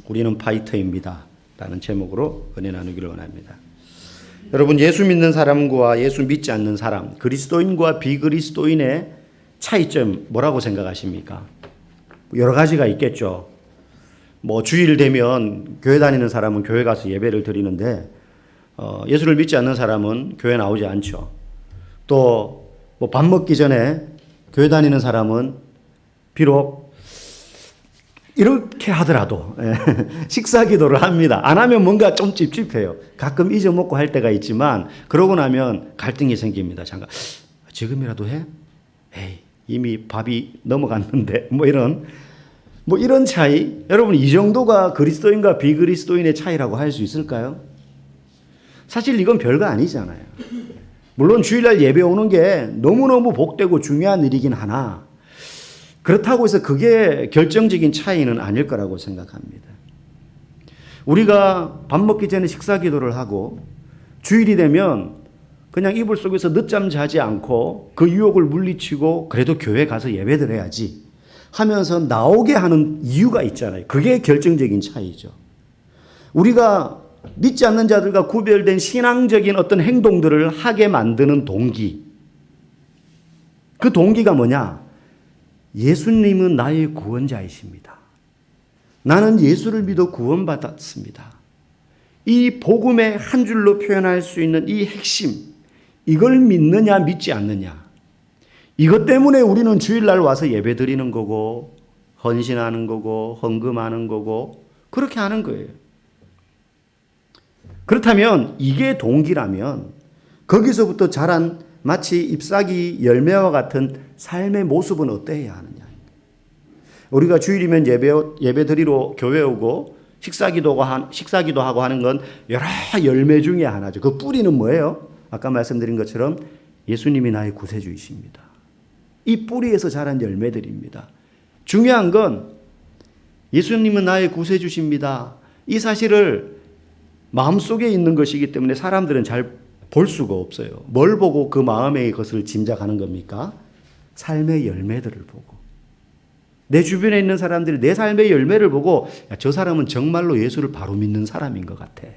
우리는 파이터입니다. 라는 제목으로 은혜 나누기를 원합니다. 여러분, 예수 믿는 사람과 예수 믿지 않는 사람, 그리스도인과 비그리스도인의 차이점 뭐라고 생각하십니까? 여러 가지가 있겠죠. 주일 되면 교회 다니는 사람은 교회 가서 예배를 드리는데 예수를 믿지 않는 사람은 교회 나오지 않죠. 또 밥 먹기 전에 교회 다니는 사람은 비록 이렇게 하더라도 식사 기도를 합니다. 안 하면 뭔가 좀 찝찝해요. 가끔 잊어먹고 할 때가 있지만 그러고 나면 갈등이 생깁니다. 잠깐 지금이라도 해? 에이, 이미 밥이 넘어갔는데 이런 차이. 여러분, 이 정도가 그리스도인과 비그리스도인의 차이라고 할 수 있을까요? 사실 이건 별거 아니잖아요. 물론 주일날 예배 오는 게 너무너무 복되고 중요한 일이긴 하나 그렇다고 해서 그게 결정적인 차이는 아닐 거라고 생각합니다. 우리가 밥 먹기 전에 식사 기도를 하고 주일이 되면 그냥 이불 속에서 늦잠 자지 않고 그 유혹을 물리치고 그래도 교회 가서 예배 드려야지 하면서 나오게 하는 이유가 있잖아요. 그게 결정적인 차이죠. 우리가 믿지 않는 자들과 구별된 신앙적인 어떤 행동들을 하게 만드는 동기. 그 동기가 뭐냐? 예수님은 나의 구원자이십니다. 나는 예수를 믿어 구원받았습니다. 이 복음의 한 줄로 표현할 수 있는 이 핵심, 이걸 믿느냐 믿지 않느냐. 이것 때문에 우리는 주일날 와서 예배 드리는 거고 헌신하는 거고 헌금하는 거고 그렇게 하는 거예요. 그렇다면 이게 동기라면 거기서부터 자란 마치 잎사귀 열매와 같은 삶의 모습은 어떠해야 하느냐. 우리가 주일이면 예배 드리러 교회 오고 식사기도 하고 하는 건 여러 열매 중에 하나죠. 그 뿌리는 뭐예요? 아까 말씀드린 것처럼 예수님이 나의 구세주이십니다. 이 뿌리에서 자란 열매들입니다. 중요한 건 예수님은 나의 구세주십니다. 이 사실을 마음속에 있는 것이기 때문에 사람들은 잘 볼 수가 없어요. 뭘 보고 그 마음의 것을 짐작하는 겁니까? 삶의 열매들을 보고. 내 주변에 있는 사람들이 내 삶의 열매를 보고 저 사람은 정말로 예수를 바로 믿는 사람인 것 같아.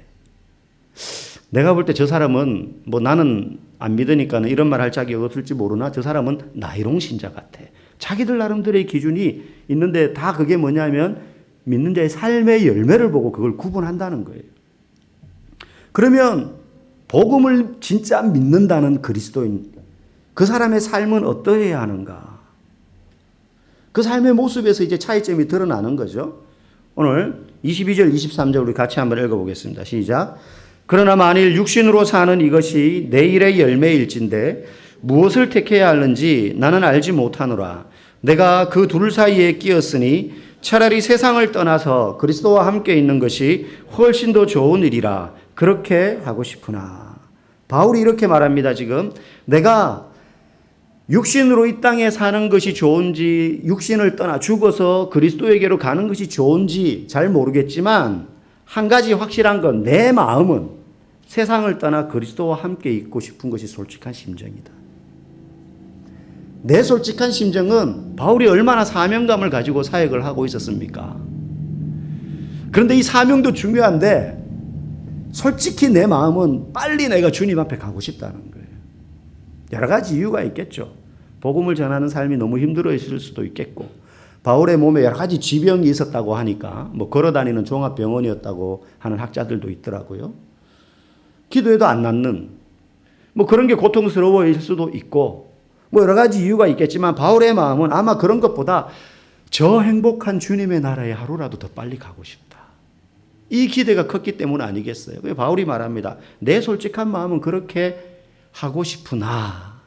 내가 볼 때 저 사람은 나는 안 믿으니까 이런 말 할 자격이 없을지 모르나 저 사람은 나이롱 신자 같아. 자기들 나름대로의 기준이 있는데 다 그게 뭐냐면 믿는 자의 삶의 열매를 보고 그걸 구분한다는 거예요. 그러면 복음을 진짜 믿는다는 그리스도인, 그 사람의 삶은 어떠해야 하는가? 그 삶의 모습에서 이제 차이점이 드러나는 거죠. 오늘 22절, 23절 우리 같이 한번 읽어보겠습니다. 시작. 그러나 만일 육신으로 사는 이것이 내일의 열매일진데 무엇을 택해야 하는지 나는 알지 못하노라. 내가 그 둘 사이에 끼었으니 차라리 세상을 떠나서 그리스도와 함께 있는 것이 훨씬 더 좋은 일이라. 그렇게 하고 싶으나. 바울이 이렇게 말합니다. 지금 내가 육신으로 이 땅에 사는 것이 좋은지 육신을 떠나 죽어서 그리스도에게로 가는 것이 좋은지 잘 모르겠지만 한 가지 확실한 건 내 마음은 세상을 떠나 그리스도와 함께 있고 싶은 것이 솔직한 심정이다. 내 솔직한 심정은 바울이 얼마나 사명감을 가지고 사역을 하고 있었습니까? 그런데 이 사명도 중요한데 솔직히 내 마음은 빨리 내가 주님 앞에 가고 싶다는 거예요. 여러 가지 이유가 있겠죠. 복음을 전하는 삶이 너무 힘들어질 수도 있겠고 바울의 몸에 여러 가지 지병이 있었다고 하니까 걸어다니는 종합병원이었다고 하는 학자들도 있더라고요. 기도해도 안 낫는 그런 게 고통스러워질 수도 있고 여러 가지 이유가 있겠지만 바울의 마음은 아마 그런 것보다 저 행복한 주님의 나라에 하루라도 더 빨리 가고 싶다. 이 기대가 컸기 때문 아니겠어요? 바울이 말합니다. 내 솔직한 마음은 그렇게 하고 싶으나.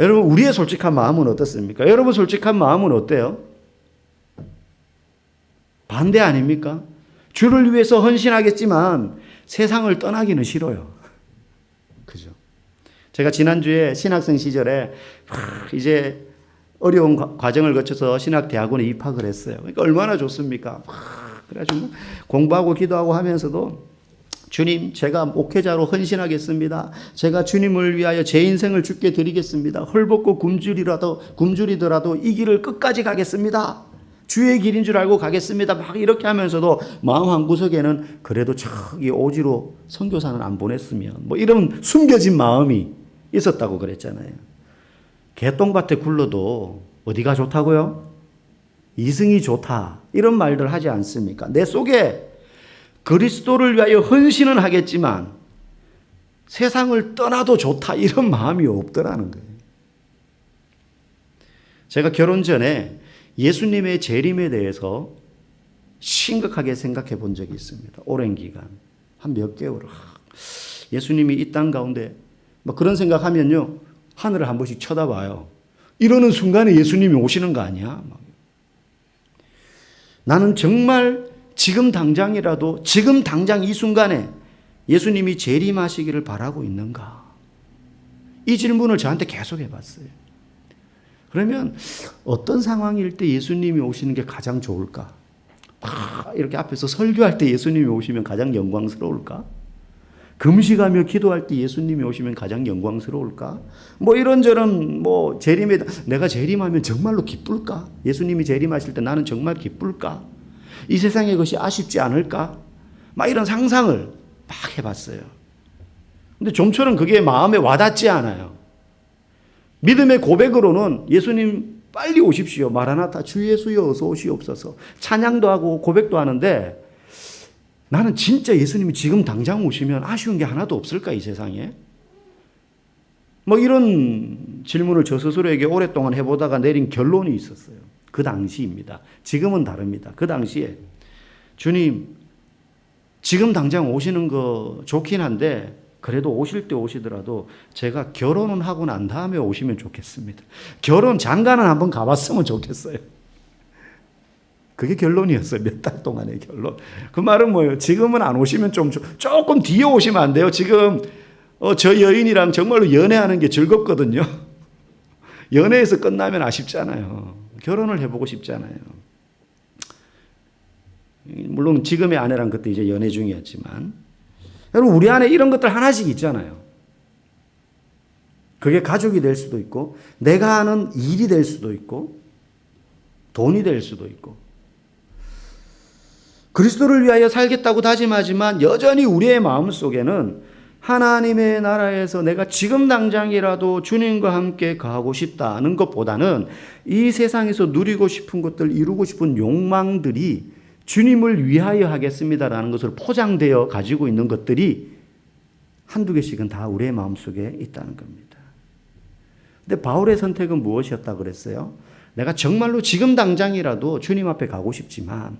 여러분, 우리의 솔직한 마음은 어떻습니까? 여러분 솔직한 마음은 어때요? 반대 아닙니까? 주를 위해서 헌신하겠지만 세상을 떠나기는 싫어요. 그죠? 제가 지난주에 신학생 시절에 이제 어려운 과정을 거쳐서 신학대학원에 입학을 했어요. 그러니까 얼마나 좋습니까? 그래가지고 공부하고 기도하고 하면서도 주님, 제가 목회자로 헌신하겠습니다. 제가 주님을 위하여 제 인생을 주께 드리겠습니다. 헐벗고 굶주리더라도 이 길을 끝까지 가겠습니다. 주의 길인 줄 알고 가겠습니다. 막 이렇게 하면서도 마음 한구석에는 그래도 저기 오지로 선교사는 안 보냈으면 뭐 이런 숨겨진 마음이 있었다고 그랬잖아요. 개똥밭에 굴러도 어디가 좋다고요? 이승이 좋다. 이런 말들 하지 않습니까? 내 속에 그리스도를 위하여 헌신은 하겠지만 세상을 떠나도 좋다. 이런 마음이 없더라는 거예요. 제가 결혼 전에 예수님의 재림에 대해서 심각하게 생각해 본 적이 있습니다. 오랜 기간. 한 몇 개월. 예수님이 이 땅 가운데 막 그런 생각하면요. 하늘을 한 번씩 쳐다봐요. 이러는 순간에 예수님이 오시는 거 아니야? 나는 정말 지금 당장이라도 지금 당장 이 순간에 예수님이 재림하시기를 바라고 있는가? 이 질문을 저한테 계속 해봤어요. 그러면 어떤 상황일 때 예수님이 오시는 게 가장 좋을까? 이렇게 앞에서 설교할 때 예수님이 오시면 가장 영광스러울까? 금식하며 기도할 때 예수님이 오시면 가장 영광스러울까? 뭐 이런저런 뭐 재림에 내가 재림하면 정말로 기쁠까? 예수님이 재림하실 때 나는 정말 기쁠까? 이 세상의 것이 아쉽지 않을까? 막 이런 상상을 막 해봤어요. 근데 좀처럼 그게 마음에 와닿지 않아요. 믿음의 고백으로는 예수님 빨리 오십시오. 마라나타 주 예수여 어서 오시옵소서. 찬양도 하고 고백도 하는데 나는 진짜 예수님이 지금 당장 오시면 아쉬운 게 하나도 없을까 이 세상에? 뭐 이런 질문을 저 스스로에게 오랫동안 해보다가 내린 결론이 있었어요. 그 당시입니다. 지금은 다릅니다. 그 당시에 주님 지금 당장 오시는 거 좋긴 한데 그래도 오실 때 오시더라도 제가 결혼은 하고 난 다음에 오시면 좋겠습니다. 결혼 장가는 한번 가봤으면 좋겠어요. 그게 결론이었어요. 몇 달 동안의 결론. 그 말은 뭐예요? 지금은 안 오시면 조금 뒤에 오시면 안 돼요. 지금 저 여인이랑 정말로 연애하는 게 즐겁거든요. 연애에서 끝나면 아쉽잖아요. 결혼을 해보고 싶잖아요. 물론 지금의 아내랑 그때 이제 연애 중이었지만 여러분 우리 안에 이런 것들 하나씩 있잖아요. 그게 가족이 될 수도 있고 내가 하는 일이 될 수도 있고 돈이 될 수도 있고 그리스도를 위하여 살겠다고 다짐하지만 여전히 우리의 마음속에는 하나님의 나라에서 내가 지금 당장이라도 주님과 함께 가고 싶다는 것보다는 이 세상에서 누리고 싶은 것들, 이루고 싶은 욕망들이 주님을 위하여 하겠습니다라는 것을 포장되어 가지고 있는 것들이 한두 개씩은 다 우리의 마음속에 있다는 겁니다. 근데 바울의 선택은 무엇이었다고 그랬어요? 내가 정말로 지금 당장이라도 주님 앞에 가고 싶지만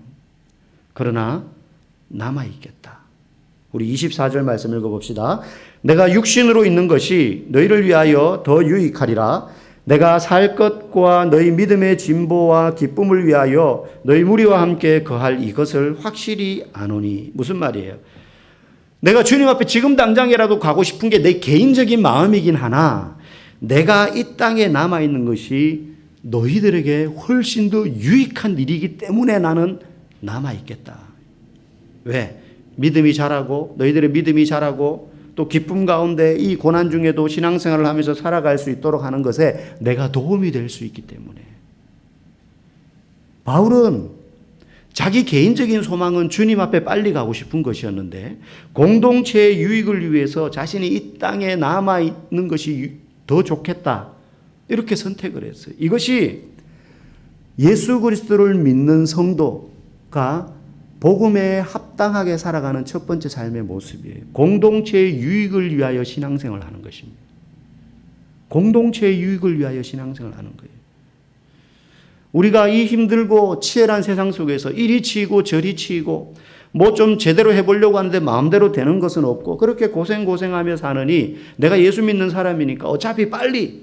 그러나 남아있겠다. 우리 24절 말씀 읽어봅시다. 내가 육신으로 있는 것이 너희를 위하여 더 유익하리라. 내가 살 것과 너희 믿음의 진보와 기쁨을 위하여 너희 무리와 함께 거할 이것을 확실히 아노니. 무슨 말이에요? 내가 주님 앞에 지금 당장이라도 가고 싶은 게 내 개인적인 마음이긴 하나 내가 이 땅에 남아있는 것이 너희들에게 훨씬 더 유익한 일이기 때문에 나는 남아있겠다. 왜? 믿음이 자라고 너희들의 믿음이 자라고 또 기쁨 가운데 이 고난 중에도 신앙생활을 하면서 살아갈 수 있도록 하는 것에 내가 도움이 될 수 있기 때문에. 바울은 자기 개인적인 소망은 주님 앞에 빨리 가고 싶은 것이었는데 공동체의 유익을 위해서 자신이 이 땅에 남아있는 것이 더 좋겠다. 이렇게 선택을 했어요. 이것이 예수 그리스도를 믿는 성도가 복음에 합당하게 살아가는 첫 번째 삶의 모습이에요. 공동체의 유익을 위하여 신앙생활을 하는 것입니다. 공동체의 유익을 위하여 신앙생활을 하는 거예요. 우리가 이 힘들고 치열한 세상 속에서 이리 치이고 저리 치이고 뭐 좀 제대로 해보려고 하는데 마음대로 되는 것은 없고 그렇게 고생하며 사느니 내가 예수 믿는 사람이니까 어차피 빨리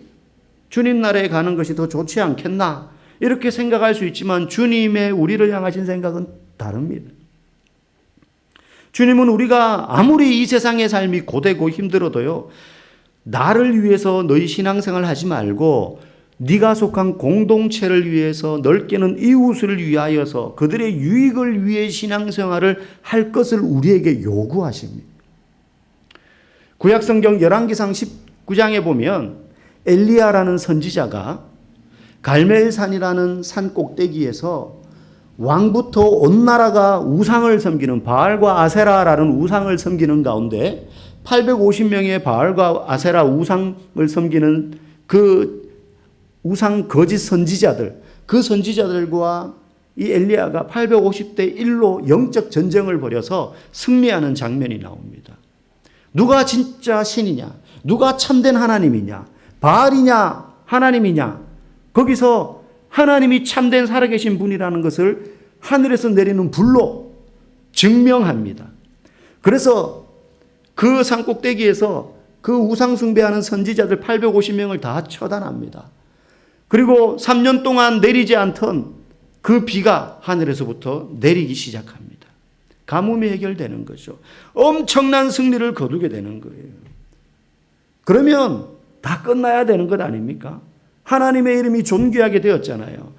주님 나라에 가는 것이 더 좋지 않겠나 이렇게 생각할 수 있지만 주님의 우리를 향하신 생각은 다릅니다. 주님은 우리가 아무리 이 세상의 삶이 고되고 힘들어도요 나를 위해서 너희 신앙생활 하지 말고 네가 속한 공동체를 위해서 넓게는 이웃을 위하여서 그들의 유익을 위해 신앙생활을 할 것을 우리에게 요구하십니다. 구약성경 열왕기상 19장에 보면 엘리야라는 선지자가 갈멜산이라는 산 꼭대기에서 왕부터 온 나라가 우상을 섬기는 바알과 아세라라는 우상을 섬기는 가운데 850명의 바알과 아세라 우상을 섬기는 그 우상 거짓 선지자들, 그 선지자들과 이 엘리야가 850대 1로 영적 전쟁을 벌여서 승리하는 장면이 나옵니다. 누가 진짜 신이냐? 누가 참된 하나님이냐? 바알이냐? 하나님이냐? 거기서 하나님이 참된 살아계신 분이라는 것을 하늘에서 내리는 불로 증명합니다. 그래서 그 산꼭대기에서 그 우상 숭배하는 선지자들 850명을 다 처단합니다. 그리고 3년 동안 내리지 않던 그 비가 하늘에서부터 내리기 시작합니다. 가뭄이 해결되는 거죠. 엄청난 승리를 거두게 되는 거예요. 그러면 다 끝나야 되는 것 아닙니까? 하나님의 이름이 존귀하게 되었잖아요.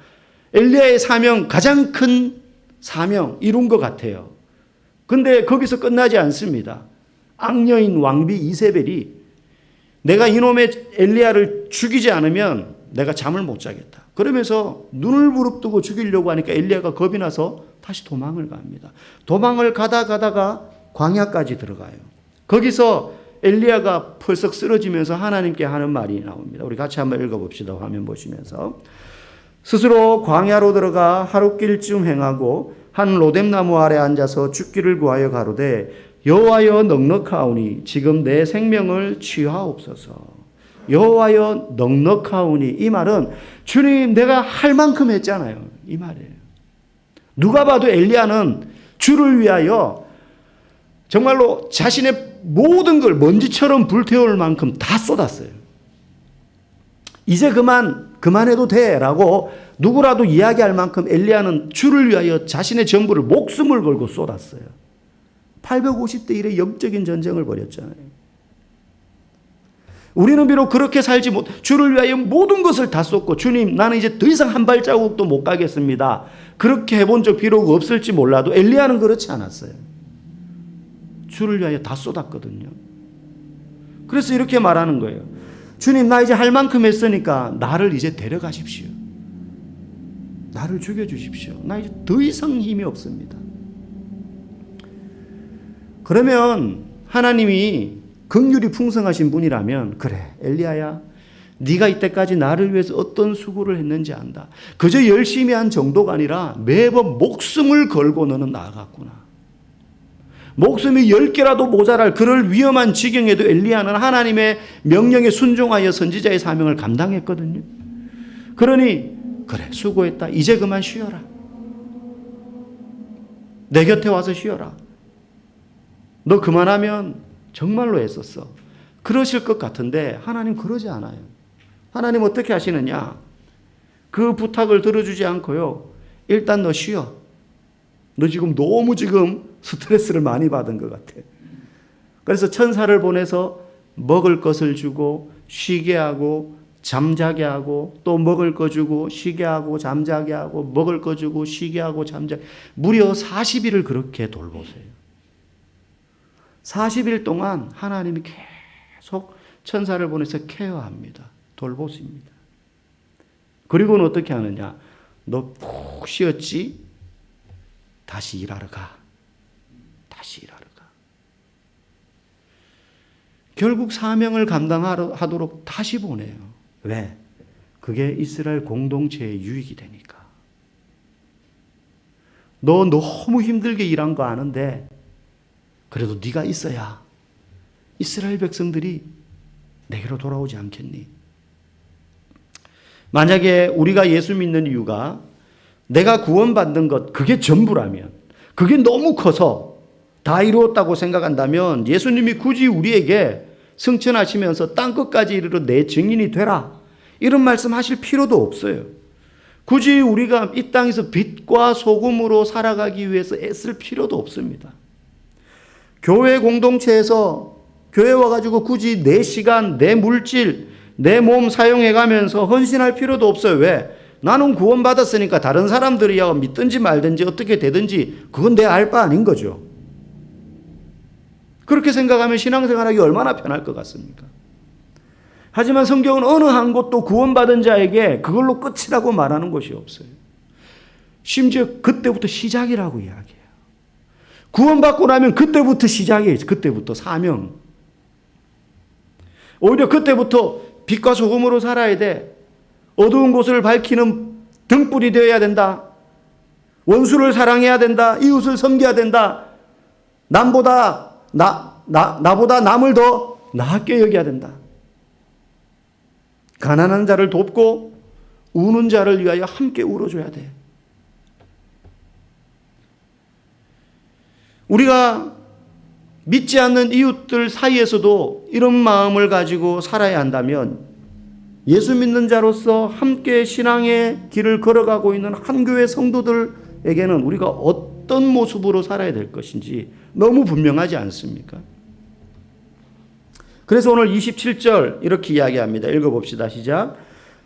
엘리야의 사명, 가장 큰 사명 이룬 것 같아요. 근데 거기서 끝나지 않습니다. 악녀인 왕비 이세벨이 내가 이놈의 엘리야를 죽이지 않으면 내가 잠을 못 자겠다. 그러면서 눈을 부릅뜨고 죽이려고 하니까 엘리야가 겁이 나서 다시 도망을 갑니다. 도망을 가다가 광야까지 들어가요. 거기서 엘리야가 펄썩 쓰러지면서 하나님께 하는 말이 나옵니다. 우리 같이 한번 읽어봅시다. 화면 보시면서. 스스로 광야로 들어가 하룻길쯤 행하고 한 로뎀나무 아래 앉아서 죽기를 구하여 가로되 여호와여 넉넉하오니 지금 내 생명을 취하옵소서. 여호와여 넉넉하오니, 이 말은 주님 내가 할 만큼 했잖아요, 이 말이에요. 누가 봐도 엘리야는 주를 위하여 정말로 자신의 모든 걸 먼지처럼 불태울 만큼 다 쏟았어요. 이제 그만해도 돼라고 누구라도 이야기할 만큼 엘리야는 주를 위하여 자신의 전부를 목숨을 걸고 쏟았어요. 850대 1의 영적인 전쟁을 벌였잖아요. 우리는 비록 그렇게 살지 못, 주를 위하여 모든 것을 다 쏟고 주님 나는 이제 더 이상 한 발자국도 못 가겠습니다. 그렇게 해본 적 비록 없을지 몰라도 엘리야는 그렇지 않았어요. 주를 위하여 다 쏟았거든요. 그래서 이렇게 말하는 거예요. 주님 나 이제 할 만큼 했으니까 나를 이제 데려가십시오. 나를 죽여주십시오. 나 이제 더 이상 힘이 없습니다. 그러면 하나님이 긍휼이 풍성하신 분이라면 그래 엘리야야 네가 이때까지 나를 위해서 어떤 수고를 했는지 안다. 그저 열심히 한 정도가 아니라 매번 목숨을 걸고 너는 나아갔구나. 목숨이 10개라도 모자랄 그럴 위험한 지경에도 엘리야는 하나님의 명령에 순종하여 선지자의 사명을 감당했거든요. 그러니 그래 수고했다. 이제 그만 쉬어라. 내 곁에 와서 쉬어라. 너 그만하면 정말로 애썼어. 그러실 것 같은데 하나님 그러지 않아요. 하나님 어떻게 하시느냐? 그 부탁을 들어주지 않고요. 일단 너 쉬어. 너 너무 스트레스를 많이 받은 것 같아. 그래서 천사를 보내서 먹을 것을 주고 쉬게 하고 잠자게 하고 또 먹을 거 주고 쉬게 하고 잠자게 하고 먹을 거 주고 쉬게 하고 잠자게, 무려 40일을 그렇게 돌보세요. 40일 동안 하나님이 계속 천사를 보내서 케어합니다. 돌보십니다. 그리고는 어떻게 하느냐? 너 푹 쉬었지? 다시 일하러 가. 다시 일하러 가. 결국 사명을 감당하도록 다시 보내요. 왜? 그게 이스라엘 공동체의 유익이 되니까. 너 너무 힘들게 일한 거 아는데 그래도 네가 있어야 이스라엘 백성들이 내게로 돌아오지 않겠니? 만약에 우리가 예수 믿는 이유가 내가 구원받는 것 그게 전부라면, 그게 너무 커서 다 이루었다고 생각한다면 예수님이 굳이 우리에게 승천하시면서 땅끝까지 이르러 내 증인이 되라 이런 말씀 하실 필요도 없어요. 굳이 우리가 이 땅에서 빛과 소금으로 살아가기 위해서 애쓸 필요도 없습니다. 교회 공동체에서 교회 와가지고 굳이 내 시간, 내 물질, 내 몸 사용해가면서 헌신할 필요도 없어요. 왜? 나는 구원받았으니까 다른 사람들이야 믿든지 말든지 어떻게 되든지 그건 내 알 바 아닌 거죠. 그렇게 생각하면 신앙생활하기 얼마나 편할 것 같습니까? 하지만 성경은 어느 한 곳도 구원받은 자에게 그걸로 끝이라고 말하는 것이 없어요. 심지어 그때부터 시작이라고 이야기해요. 구원받고 나면 그때부터 시작이에요. 그때부터 사명. 오히려 그때부터 빛과 소금으로 살아야 돼. 어두운 곳을 밝히는 등불이 되어야 된다. 원수를 사랑해야 된다. 이웃을 섬겨야 된다. 나보다 남을 더 나게 여겨야 된다. 가난한 자를 돕고 우는 자를 위하여 함께 울어줘야 돼. 우리가 믿지 않는 이웃들 사이에서도 이런 마음을 가지고 살아야 한다면 예수 믿는 자로서 함께 신앙의 길을 걸어가고 있는 한 교회 성도들에게는 우리가 어떤 모습으로 살아야 될 것인지 너무 분명하지 않습니까? 그래서 오늘 27절 이렇게 이야기합니다. 읽어봅시다. 시작.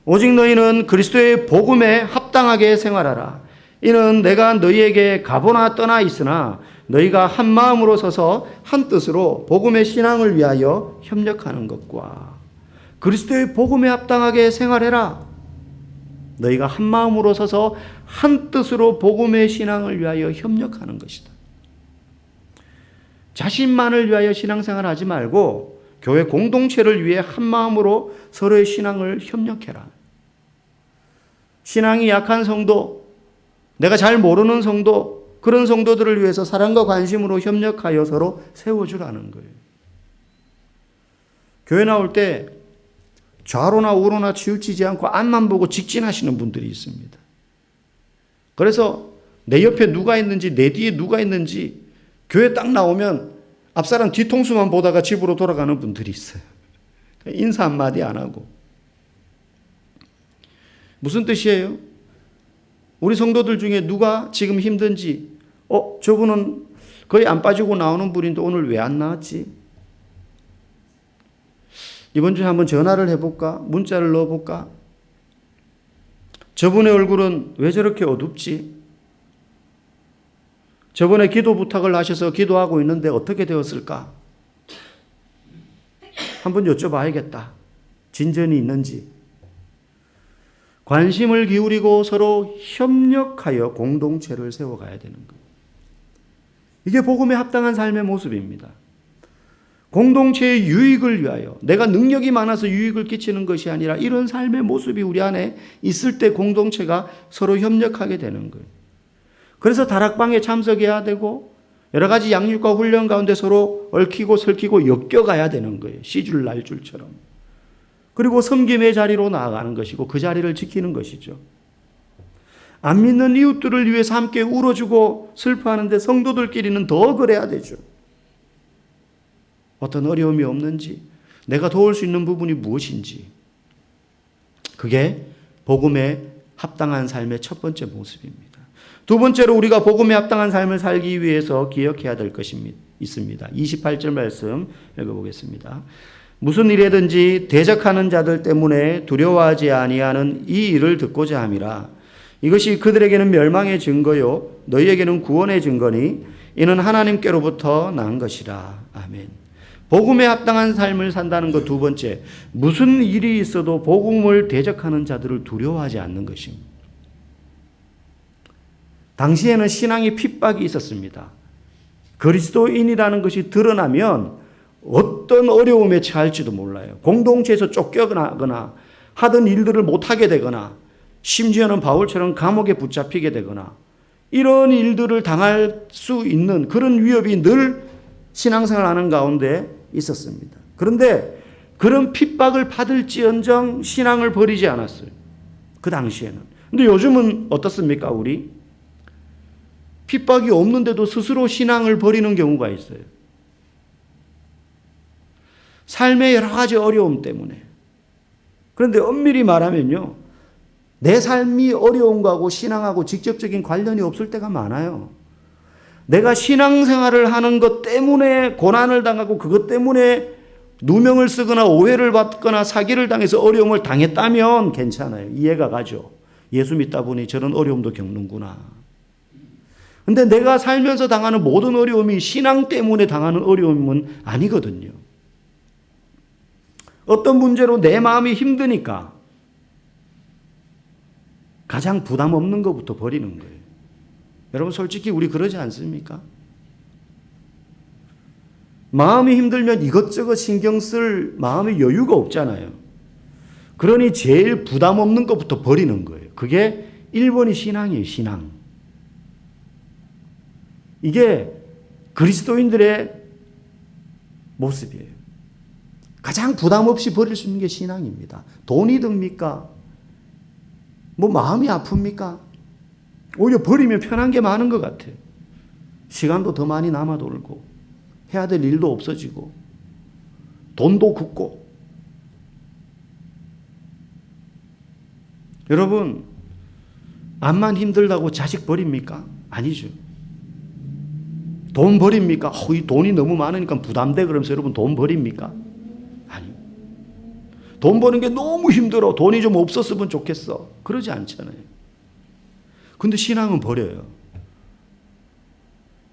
오직 너희는 그리스도의 복음에 합당하게 생활하라. 이는 내가 너희에게 가보나 떠나 있으나 너희가 한 마음으로 서서 한 뜻으로 복음의 신앙을 위하여 협력하는 것과 그리스도의 복음에 합당하게 생활해라. 너희가 한 마음으로 서서 한 뜻으로 복음의 신앙을 위하여 협력하는 것이다. 자신만을 위하여 신앙생활 하지 말고 교회 공동체를 위해 한 마음으로 서로의 신앙을 협력해라. 신앙이 약한 성도, 내가 잘 모르는 성도, 그런 성도들을 위해서 사랑과 관심으로 협력하여 서로 세워주라는 거예요. 교회 나올 때 좌로나 우로나 치우치지 않고 앞만 보고 직진하시는 분들이 있습니다. 그래서 내 옆에 누가 있는지, 내 뒤에 누가 있는지 교회 딱 나오면 앞사람 뒤통수만 보다가 집으로 돌아가는 분들이 있어요. 인사 한마디 안 하고. 무슨 뜻이에요? 우리 성도들 중에 누가 지금 힘든지, 저분은 거의 안 빠지고 나오는 분인데 오늘 왜 안 나왔지? 이번 주에 한번 전화를 해볼까? 문자를 넣어볼까? 저분의 얼굴은 왜 저렇게 어둡지? 저번에 기도 부탁을 하셔서 기도하고 있는데 어떻게 되었을까? 한번 여쭤봐야겠다. 진전이 있는지. 관심을 기울이고 서로 협력하여 공동체를 세워가야 되는 거예요. 이게 복음에 합당한 삶의 모습입니다. 공동체의 유익을 위하여, 내가 능력이 많아서 유익을 끼치는 것이 아니라 이런 삶의 모습이 우리 안에 있을 때 공동체가 서로 협력하게 되는 거예요. 그래서 다락방에 참석해야 되고 여러 가지 양육과 훈련 가운데 서로 얽히고 설키고 엮여가야 되는 거예요. 시줄 날줄처럼. 그리고 섬김의 자리로 나아가는 것이고 그 자리를 지키는 것이죠. 안 믿는 이웃들을 위해서 함께 울어주고 슬퍼하는데 성도들끼리는 더 그래야 되죠. 어떤 어려움이 없는지, 내가 도울 수 있는 부분이 무엇인지. 그게 복음에 합당한 삶의 첫 번째 모습입니다. 두 번째로 우리가 복음에 합당한 삶을 살기 위해서 기억해야 될 것이 있습니다. 28절 말씀 읽어보겠습니다. 무슨 일이든지 대적하는 자들 때문에 두려워하지 아니하는 이 일을 듣고자 함이라. 이것이 그들에게는 멸망의 증거요 너희에게는 구원의 증거니 이는 하나님께로부터 난 것이라. 아멘. 복음에 합당한 삶을 산다는 것 두 번째, 무슨 일이 있어도 복음을 대적하는 자들을 두려워하지 않는 것입니다. 당시에는 신앙의 핍박이 있었습니다. 그리스도인이라는 것이 드러나면 어떤 어려움에 처할지도 몰라요. 공동체에서 쫓겨나거나 하던 일들을 못하게 되거나 심지어는 바울처럼 감옥에 붙잡히게 되거나 이런 일들을 당할 수 있는 그런 위협이 늘 신앙생활하는 가운데 있었습니다. 그런데 그런 핍박을 받을지언정 신앙을 버리지 않았어요. 그 당시에는. 근데 요즘은 어떻습니까, 우리? 핍박이 없는데도 스스로 신앙을 버리는 경우가 있어요. 삶의 여러 가지 어려움 때문에. 그런데 엄밀히 말하면요, 내 삶이 어려운 거하고 신앙하고 직접적인 관련이 없을 때가 많아요. 내가 신앙생활을 하는 것 때문에 고난을 당하고 그것 때문에 누명을 쓰거나 오해를 받거나 사기를 당해서 어려움을 당했다면 괜찮아요. 이해가 가죠. 예수 믿다 보니 저런 어려움도 겪는구나. 근데 내가 살면서 당하는 모든 어려움이 신앙 때문에 당하는 어려움은 아니거든요. 어떤 문제로 내 마음이 힘드니까 가장 부담 없는 것부터 버리는 거예요. 여러분 솔직히 우리 그러지 않습니까? 마음이 힘들면 이것저것 신경 쓸 마음의 여유가 없잖아요. 그러니 제일 부담 없는 것부터 버리는 거예요. 그게 1번이 신앙이에요. 신앙. 이게 그리스도인들의 모습이에요. 가장 부담 없이 버릴 수 있는 게 신앙입니다. 돈이 듭니까? 마음이 아픕니까? 오히려 버리면 편한 게 많은 것 같아요. 시간도 더 많이 남아 돌고 해야 될 일도 없어지고 돈도 굳고. 여러분, 암만 힘들다고 자식 버립니까? 아니죠. 돈 버립니까? 이 돈이 너무 많으니까 부담돼 그러면서 여러분 돈 버립니까? 아니요. 돈 버는 게 너무 힘들어. 돈이 좀 없었으면 좋겠어. 그러지 않잖아요. 근데 신앙은 버려요.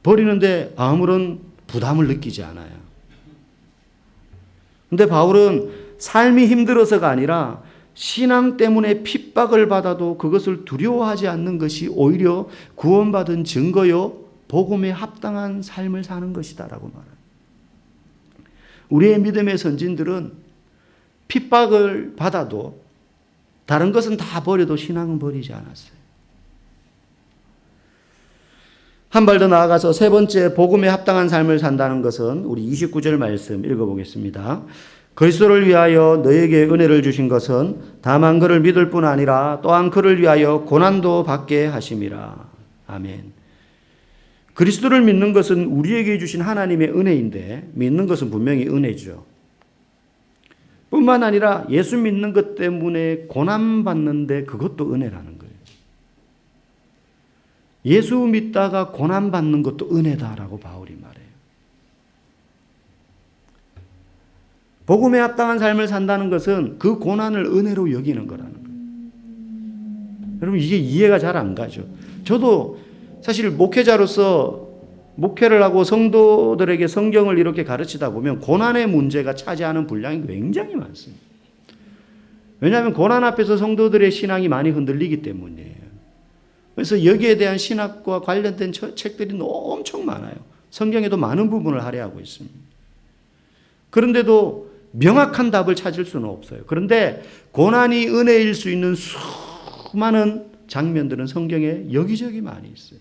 버리는데 아무런 부담을 느끼지 않아요. 근데 바울은 삶이 힘들어서가 아니라 신앙 때문에 핍박을 받아도 그것을 두려워하지 않는 것이 오히려 구원받은 증거요, 복음에 합당한 삶을 사는 것이다라고 말합니다. 우리의 믿음의 선진들은 핍박을 받아도 다른 것은 다 버려도 신앙은 버리지 않았어요. 한 발 더 나아가서 세 번째 복음에 합당한 삶을 산다는 것은 우리 29절 말씀 읽어보겠습니다. 그리스도를 위하여 너에게 은혜를 주신 것은 다만 그를 믿을 뿐 아니라 또한 그를 위하여 고난도 받게 하심이라. 아멘. 그리스도를 믿는 것은 우리에게 주신 하나님의 은혜인데 믿는 것은 분명히 은혜죠. 뿐만 아니라 예수 믿는 것 때문에 고난받는데 그것도 은혜라는 거예요. 예수 믿다가 고난받는 것도 은혜다라고 바울이 말해요. 복음에 합당한 삶을 산다는 것은 그 고난을 은혜로 여기는 거라는 거예요. 여러분 이게 이해가 잘 안 가죠. 저도 사실 목회자로서 목회를 하고 성도들에게 성경을 이렇게 가르치다 보면 고난의 문제가 차지하는 분량이 굉장히 많습니다. 왜냐하면 고난 앞에서 성도들의 신앙이 많이 흔들리기 때문이에요. 그래서 여기에 대한 신학과 관련된 책들이 엄청 많아요. 성경에도 많은 부분을 할애하고 있습니다. 그런데도 명확한 답을 찾을 수는 없어요. 그런데 고난이 은혜일 수 있는 수많은 장면들은 성경에 여기저기 많이 있어요.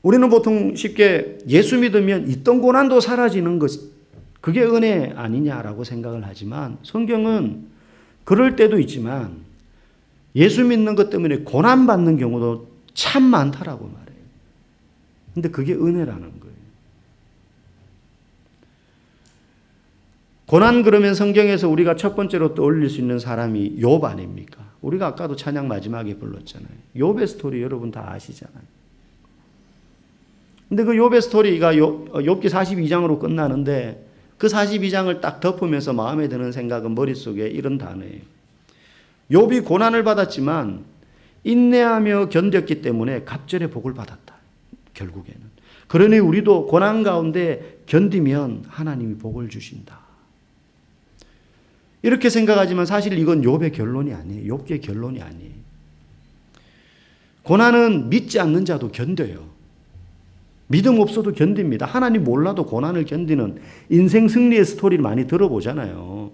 우리는 보통 쉽게 예수 믿으면 있던 고난도 사라지는 것, 그게 은혜 아니냐라고 생각을 하지만 성경은 그럴 때도 있지만 예수 믿는 것 때문에 고난받는 경우도 참 많다라고 말해요. 근데 그게 은혜라는 거예요. 고난 그러면 성경에서 우리가 첫 번째로 떠올릴 수 있는 사람이 욥 아닙니까? 우리가 아까도 찬양 마지막에 불렀잖아요. 욥의 스토리 여러분 다 아시잖아요. 근데 그 욥의 스토리가 욥기 42장으로 끝나는데 그 42장을 딱 덮으면서 마음에 드는 생각은 머릿속에 이런 단어예요. 욥이 고난을 받았지만 인내하며 견뎠기 때문에 갑절의 복을 받았다. 결국에는. 그러니 우리도 고난 가운데 견디면 하나님이 복을 주신다. 이렇게 생각하지만 사실 이건 욥의 결론이 아니에요. 욥기의 결론이 아니에요. 고난은 믿지 않는 자도 견뎌요. 믿음 없어도 견딥니다. 하나님 몰라도 고난을 견디는 인생 승리의 스토리를 많이 들어보잖아요.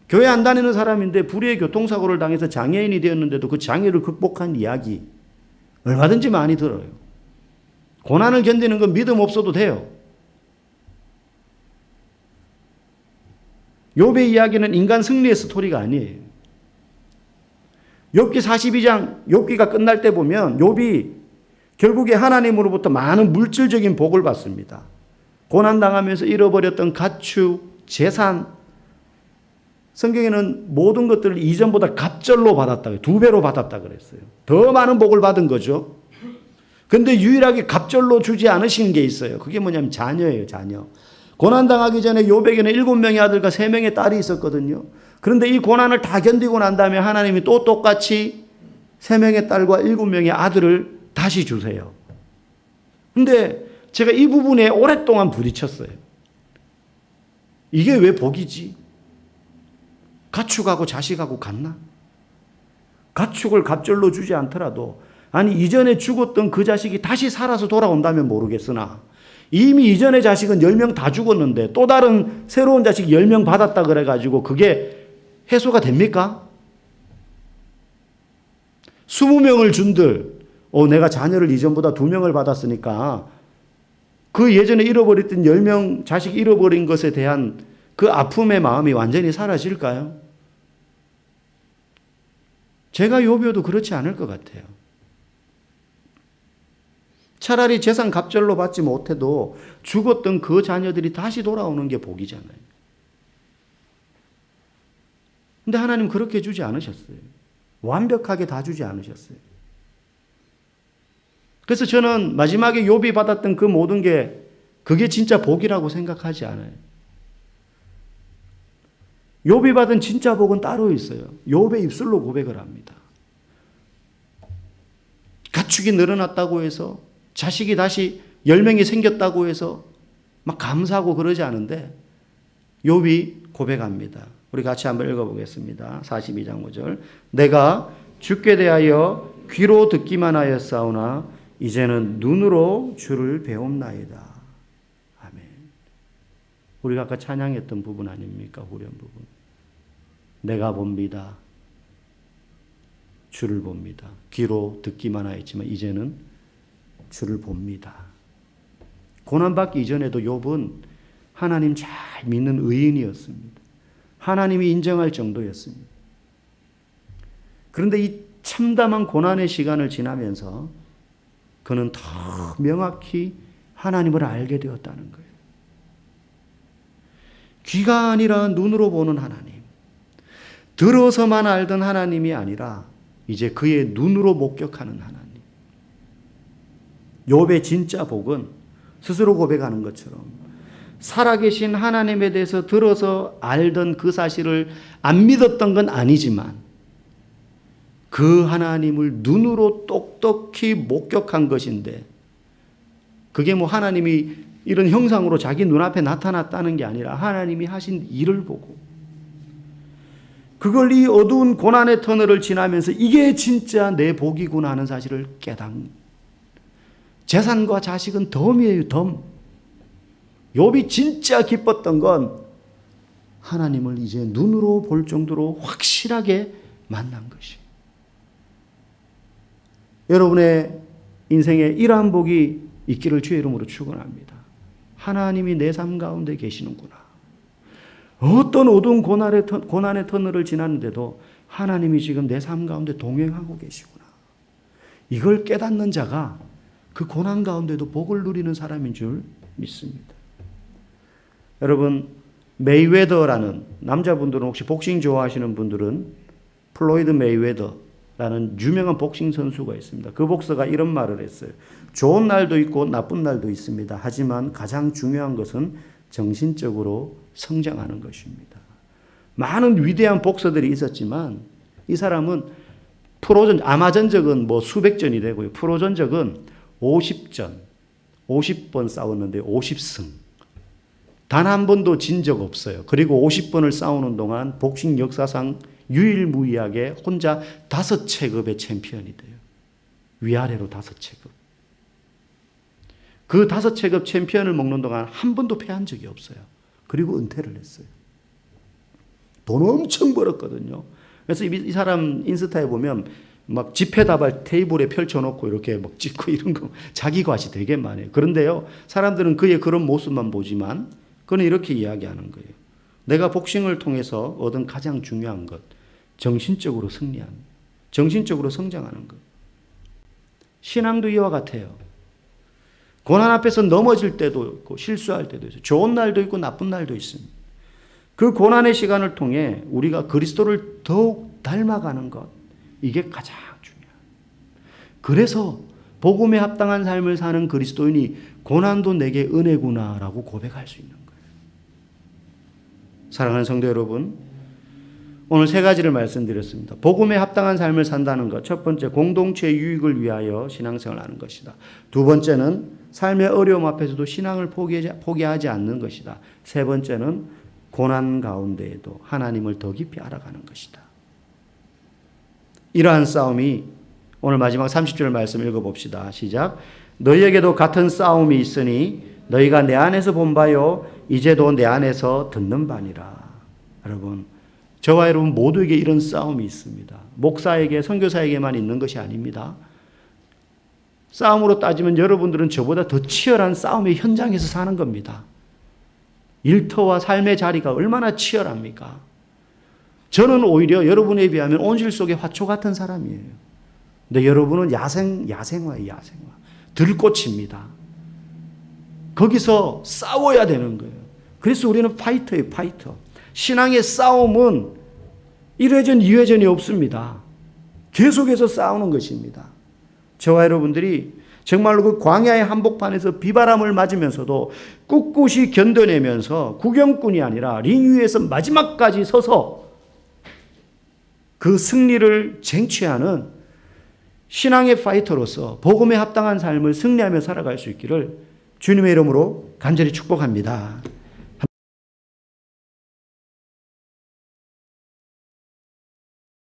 교회 안 다니는 사람인데 불의의 교통사고를 당해서 장애인이 되었는데도 그 장애를 극복한 이야기 얼마든지 많이 들어요. 고난을 견디는 건 믿음 없어도 돼요. 욥의 이야기는 인간 승리의 스토리가 아니에요. 욥기 42장 욥기가 끝날 때 보면 욥이 결국에 하나님으로부터 많은 물질적인 복을 받습니다. 고난당하면서 잃어버렸던 가축, 재산, 성경에는 모든 것들을 이전보다 갑절로 받았다. 2배로 받았다 그랬어요. 더 많은 복을 받은 거죠. 그런데 유일하게 갑절로 주지 않으신 게 있어요. 그게 뭐냐면 자녀예요. 자녀. 고난당하기 전에 욥에게는 7명의 아들과 3명의 딸이 있었거든요. 그런데 이 고난을 다 견디고 난 다음에 하나님이 또 똑같이 3명의 딸과 7명의 아들을 다시 주세요. 근데 제가 이 부분에 오랫동안 부딪혔어요. 이게 왜 복이지? 가축하고 자식하고 같나? 가축을 갑절로 주지 않더라도 아니 이전에 죽었던 그 자식이 다시 살아서 돌아온다면 모르겠으나 이미 이전의 자식은 10명 다 죽었는데 또 다른 새로운 자식 10명 받았다 그래가지고 그게 해소가 됩니까? 20명을 준들 내가 자녀를 이전보다 2명을 받았으니까 그 예전에 잃어버렸던 10명 자식 잃어버린 것에 대한 그 아픔의 마음이 완전히 사라질까요? 제가 요비여도 그렇지 않을 것 같아요. 차라리 재산 갑절로 받지 못해도 죽었던 그 자녀들이 다시 돌아오는 게 복이잖아요. 근데 하나님 그렇게 주지 않으셨어요. 완벽하게 다 주지 않으셨어요. 그래서 저는 마지막에 욥이 받았던 그 모든 게 그게 진짜 복이라고 생각하지 않아요. 욥이 받은 진짜 복은 따로 있어요. 욥의 입술로 고백을 합니다. 가축이 늘어났다고 해서 자식이 다시 10명이 생겼다고 해서 막 감사하고 그러지 않은데 욥이 고백합니다. 우리 같이 한번 읽어보겠습니다. 42장 5절. 내가 주께 대하여 귀로 듣기만 하였사오나 이제는 눈으로 주를 배움나이다. 아멘. 우리가 아까 찬양했던 부분 아닙니까? 후렴 부분. 내가 봅니다. 주를 봅니다. 귀로 듣기만 하였지만 이제는 주를 봅니다. 고난받기 이전에도 욥은 하나님 잘 믿는 의인이었습니다. 하나님이 인정할 정도였습니다. 그런데 이 참담한 고난의 시간을 지나면서 그는 더 명확히 하나님을 알게 되었다는 거예요. 귀가 아니라 눈으로 보는 하나님, 들어서만 알던 하나님이 아니라 이제 그의 눈으로 목격하는 하나님. 욥의 진짜 복은 스스로 고백하는 것처럼 살아계신 하나님에 대해서 들어서 알던 그 사실을 안 믿었던 건 아니지만 그 하나님을 눈으로 똑똑히 목격한 것인데 그게 뭐 하나님이 이런 형상으로 자기 눈앞에 나타났다는 게 아니라 하나님이 하신 일을 보고 그걸 이 어두운 고난의 터널을 지나면서 이게 진짜 내 복이구나 하는 사실을 깨닫는 재산과 자식은 덤이에요. 덤. 욥이 진짜 기뻤던 건 하나님을 이제 눈으로 볼 정도로 확실하게 만난 것이에요. 여러분의 인생에 이러한 복이 있기를 주의 이름으로 축원합니다. 하나님이 내 삶 가운데 계시는구나. 어떤 어두운 고난의 터널을 지났는데도 하나님이 지금 내 삶 가운데 동행하고 계시구나. 이걸 깨닫는 자가 그 고난 가운데도 복을 누리는 사람인 줄 믿습니다. 여러분, 메이웨더라는 남자분들은 혹시 복싱 좋아하시는 분들은 플로이드 메이웨더라는 유명한 복싱 선수가 있습니다. 그 복서가 이런 말을 했어요. 좋은 날도 있고 나쁜 날도 있습니다. 하지만 가장 중요한 것은 정신적으로 성장하는 것입니다. 많은 위대한 복서들이 있었지만 이 사람은 아마전적은 뭐 수백 전이 되고요. 프로전적은 50전, 50번 싸웠는데 50승. 단 한 번도 진 적 없어요. 그리고 50번을 싸우는 동안 복싱 역사상 유일무이하게 혼자 5체급의 챔피언이 돼요. 위아래로 5체급. 그 5체급 챔피언을 먹는 동안 한 번도 패한 적이 없어요. 그리고 은퇴를 했어요. 돈 엄청 벌었거든요. 그래서 이 사람 인스타에 보면 막 지폐다발 테이블에 펼쳐놓고 이렇게 막 찍고 이런 거 자기 과시 되게 많아요. 그런데요, 사람들은 그의 그런 모습만 보지만 그는 이렇게 이야기하는 거예요. 내가 복싱을 통해서 얻은 가장 중요한 것, 정신적으로 승리하는, 정신적으로 성장하는 것. 신앙도 이와 같아요. 고난 앞에서 넘어질 때도 있고 실수할 때도 있어요. 좋은 날도 있고 나쁜 날도 있습니다. 그 고난의 시간을 통해 우리가 그리스도를 더욱 닮아가는 것, 이게 가장 중요해요. 그래서 복음에 합당한 삶을 사는 그리스도인이 고난도 내게 은혜구나라고 고백할 수 있는 거예요. 사랑하는 성도 여러분, 오늘 3가지를 말씀드렸습니다. 복음에 합당한 삶을 산다는 것. 첫 번째, 공동체의 유익을 위하여 신앙생활을 하는 것이다. 두 번째는 삶의 어려움 앞에서도 신앙을 포기하지 않는 것이다. 세 번째는 고난 가운데에도 하나님을 더 깊이 알아가는 것이다. 이러한 싸움이 오늘 마지막 30절 말씀 읽어봅시다. 시작. 너희에게도 같은 싸움이 있으니 너희가 내 안에서 본 바요 이제도 내 안에서 듣는 바니라. 여러분, 저와 여러분 모두에게 이런 싸움이 있습니다. 목사에게, 선교사에게만 있는 것이 아닙니다. 싸움으로 따지면 여러분들은 저보다 더 치열한 싸움의 현장에서 사는 겁니다. 일터와 삶의 자리가 얼마나 치열합니까? 저는 오히려 여러분에 비하면 온실 속의 화초 같은 사람이에요. 근데 여러분은 야생화예요. 들꽃입니다. 거기서 싸워야 되는 거예요. 그래서 우리는 파이터예요, 파이터. 신앙의 싸움은 1회전, 2회전이 없습니다. 계속해서 싸우는 것입니다. 저와 여러분들이 정말로 그 광야의 한복판에서 비바람을 맞으면서도 꿋꿋이 견뎌내면서 구경꾼이 아니라 링 위에서 마지막까지 서서 그 승리를 쟁취하는 신앙의 파이터로서 복음에 합당한 삶을 승리하며 살아갈 수 있기를 주님의 이름으로 간절히 축복합니다.